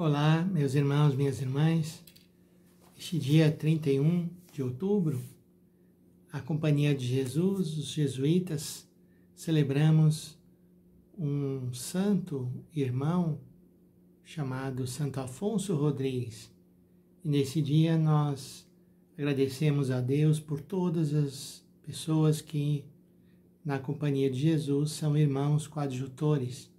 Olá, meus irmãos, minhas irmãs. Este dia 31 de outubro, a Companhia de Jesus, os jesuítas, celebramos um santo irmão chamado Santo Afonso Rodrigues. E nesse dia nós agradecemos a Deus por todas as pessoas que na Companhia de Jesus são irmãos coadjutores.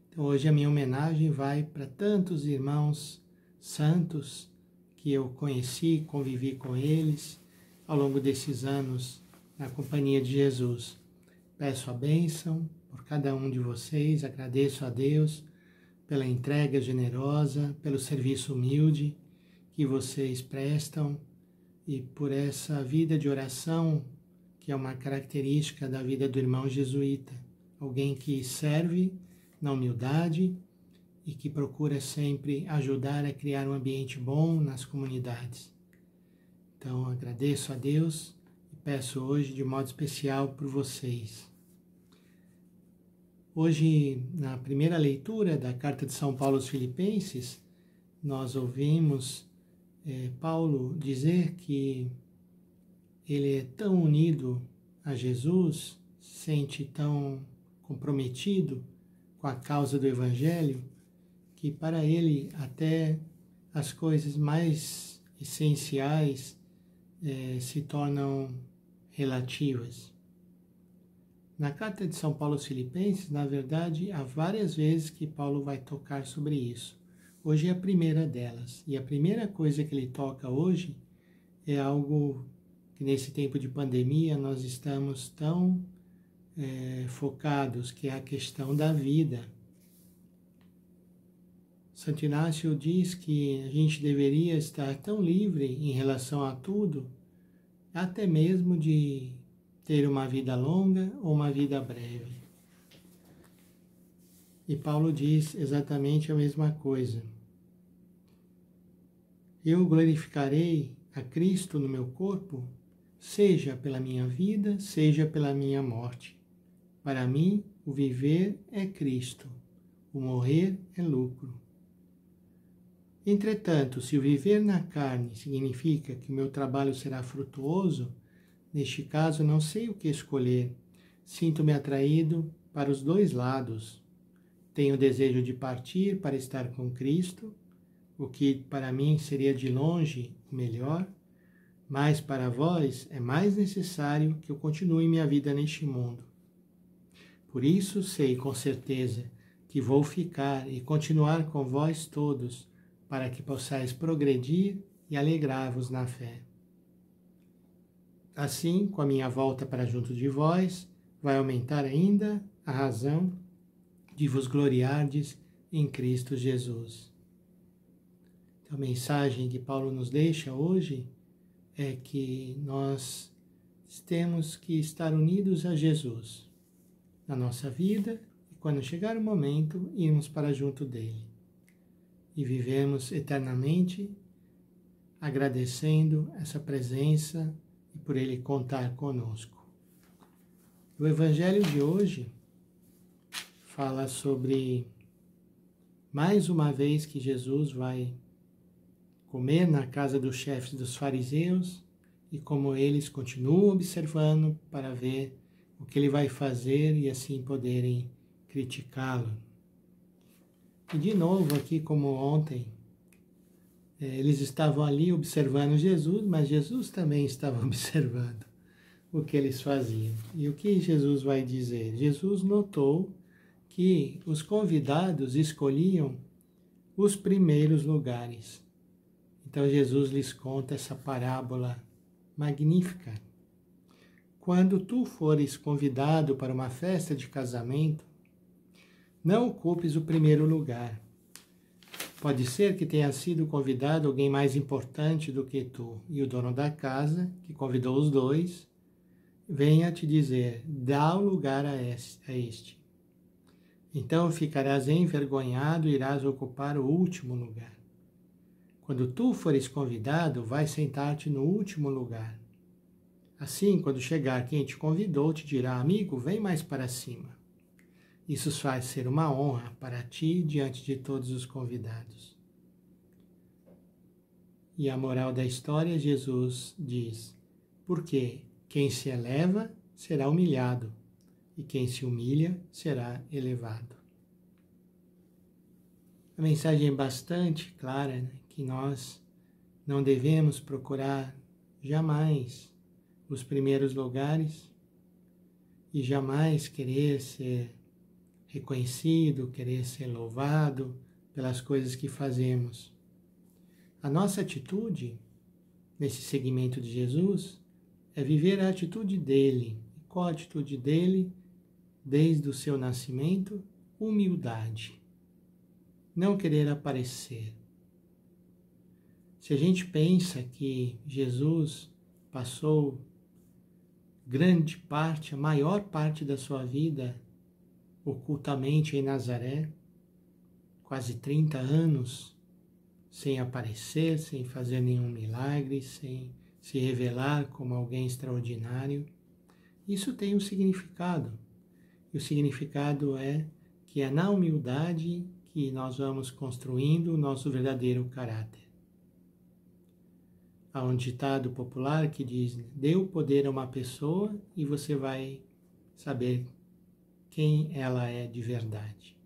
Então hoje a minha homenagem vai para tantos irmãos santos que eu conheci, convivi com eles ao longo desses anos na Companhia de Jesus. Peço a bênção por cada um de vocês, agradeço a Deus pela entrega generosa, pelo serviço humilde que vocês prestam e por essa vida de oração que é uma característica da vida do irmão jesuíta, alguém que serve na humildade e que procura sempre ajudar a criar um ambiente bom nas comunidades. Então agradeço a Deus e peço hoje de modo especial por vocês. Hoje, na primeira leitura da Carta de São Paulo aos Filipenses, nós ouvimos Paulo dizer que ele é tão unido a Jesus, se sente tão comprometido com a causa do Evangelho, que para ele até as coisas mais essenciais se tornam relativas. Na carta de São Paulo aos Filipenses, na verdade, há várias vezes que Paulo vai tocar sobre isso. Hoje é a primeira delas. E a primeira coisa que ele toca hoje é algo que nesse tempo de pandemia nós estamos tão focados, que é a questão da vida. Santo Inácio diz que a gente deveria estar tão livre em relação a tudo, até mesmo de ter uma vida longa ou uma vida breve. E Paulo diz exatamente a mesma coisa. Eu glorificarei a Cristo no meu corpo, seja pela minha vida, seja pela minha morte. Para mim, o viver é Cristo, o morrer é lucro. Entretanto, se o viver na carne significa que o meu trabalho será frutuoso, neste caso não sei o que escolher. Sinto-me atraído para os dois lados. Tenho o desejo de partir para estar com Cristo, o que para mim seria de longe o melhor, mas para vós é mais necessário que eu continue minha vida neste mundo. Por isso sei com certeza que vou ficar e continuar com vós todos, para que possais progredir e alegrar-vos na fé. Assim, com a minha volta para junto de vós, vai aumentar ainda a razão de vos gloriardes em Cristo Jesus. Então, a mensagem que Paulo nos deixa hoje é que nós temos que estar unidos a Jesus na nossa vida e quando chegar o momento, irmos para junto dele e vivemos eternamente agradecendo essa presença e por ele contar conosco. O Evangelho de hoje fala sobre mais uma vez que Jesus vai comer na casa dos chefes dos fariseus e como eles continuam observando para ver o que ele vai fazer e assim poderem criticá-lo. E de novo aqui como ontem, eles estavam ali observando Jesus, mas Jesus também estava observando o que eles faziam. E o que Jesus vai dizer? Jesus notou que os convidados escolhiam os primeiros lugares. Então Jesus lhes conta essa parábola magnífica. Quando tu fores convidado para uma festa de casamento, não ocupes o primeiro lugar. Pode ser que tenha sido convidado alguém mais importante do que tu, e o dono da casa, que convidou os dois, venha te dizer, dá o lugar a este. Então ficarás envergonhado e irás ocupar o último lugar. Quando tu fores convidado, vai sentar-te no último lugar. Assim, quando chegar quem te convidou, te dirá, amigo, vem mais para cima. Isso faz ser uma honra para ti diante de todos os convidados. E a moral da história, Jesus diz: porque quem se eleva será humilhado, e quem se humilha será elevado. A mensagem é bastante clara, né? Que nós não devemos procurar jamais os primeiros lugares e jamais querer ser reconhecido, querer ser louvado pelas coisas que fazemos. A nossa atitude nesse segmento de Jesus é viver a atitude dele. Qual a atitude dele? Desde o seu nascimento, humildade. Não querer aparecer. Se a gente pensa que Jesus passou grande parte, a maior parte da sua vida ocultamente em Nazaré, quase 30 anos, sem aparecer, sem fazer nenhum milagre, sem se revelar como alguém extraordinário, isso tem um significado. E o significado é que é na humildade que nós vamos construindo o nosso verdadeiro caráter. Há um ditado popular que diz: dê o poder a uma pessoa e você vai saber quem ela é de verdade.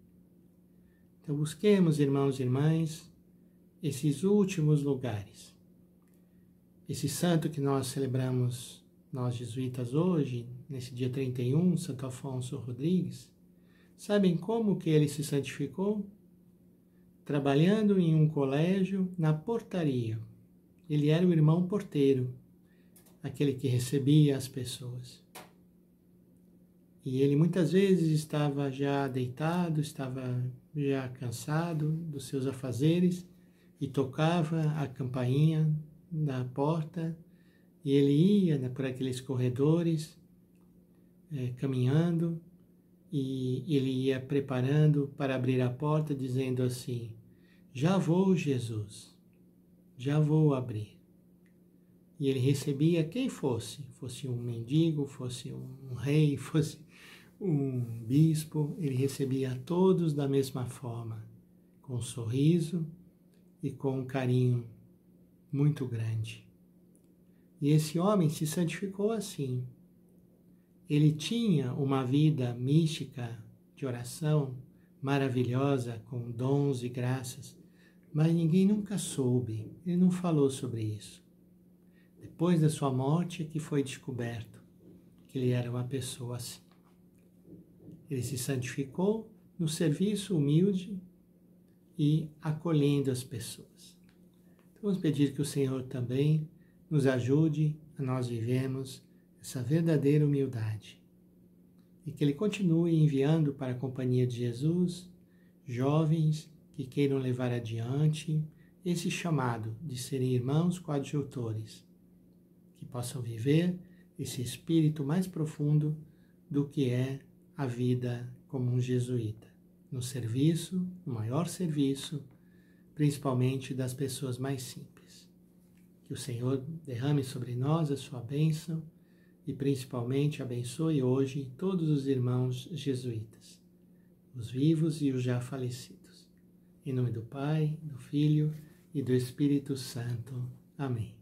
Então busquemos, irmãos e irmãs, esses últimos lugares. Esse santo que nós celebramos, nós jesuítas, hoje, nesse dia 31, Santo Afonso Rodrigues, sabem como que ele se santificou? Trabalhando em um colégio na portaria. Ele era o irmão porteiro, aquele que recebia as pessoas. E ele muitas vezes estava já deitado, estava já cansado dos seus afazeres e tocava a campainha da porta e ele ia por aqueles corredores, caminhando, e ele ia preparando para abrir a porta, dizendo assim: já vou, Jesus, já vou abrir. E ele recebia quem fosse um mendigo, fosse um rei, fosse um bispo, ele recebia todos da mesma forma, com um sorriso e com um carinho muito grande. E esse homem se santificou assim. Ele tinha uma vida mística de oração maravilhosa, com dons e graças, mas ninguém nunca soube, ele não falou sobre isso. Depois da sua morte é que foi descoberto que ele era uma pessoa assim. Ele se santificou no serviço humilde e acolhendo as pessoas. Então, vamos pedir que o Senhor também nos ajude a nós vivermos essa verdadeira humildade e que Ele continue enviando para a companhia de Jesus jovens que queiram levar adiante esse chamado de serem irmãos coadjutores, que possam viver esse espírito mais profundo do que é a vida como um jesuíta, no serviço, no maior serviço, principalmente das pessoas mais simples. Que o Senhor derrame sobre nós a sua bênção e principalmente abençoe hoje todos os irmãos jesuítas, os vivos e os já falecidos. Em nome do Pai, do Filho e do Espírito Santo. Amém.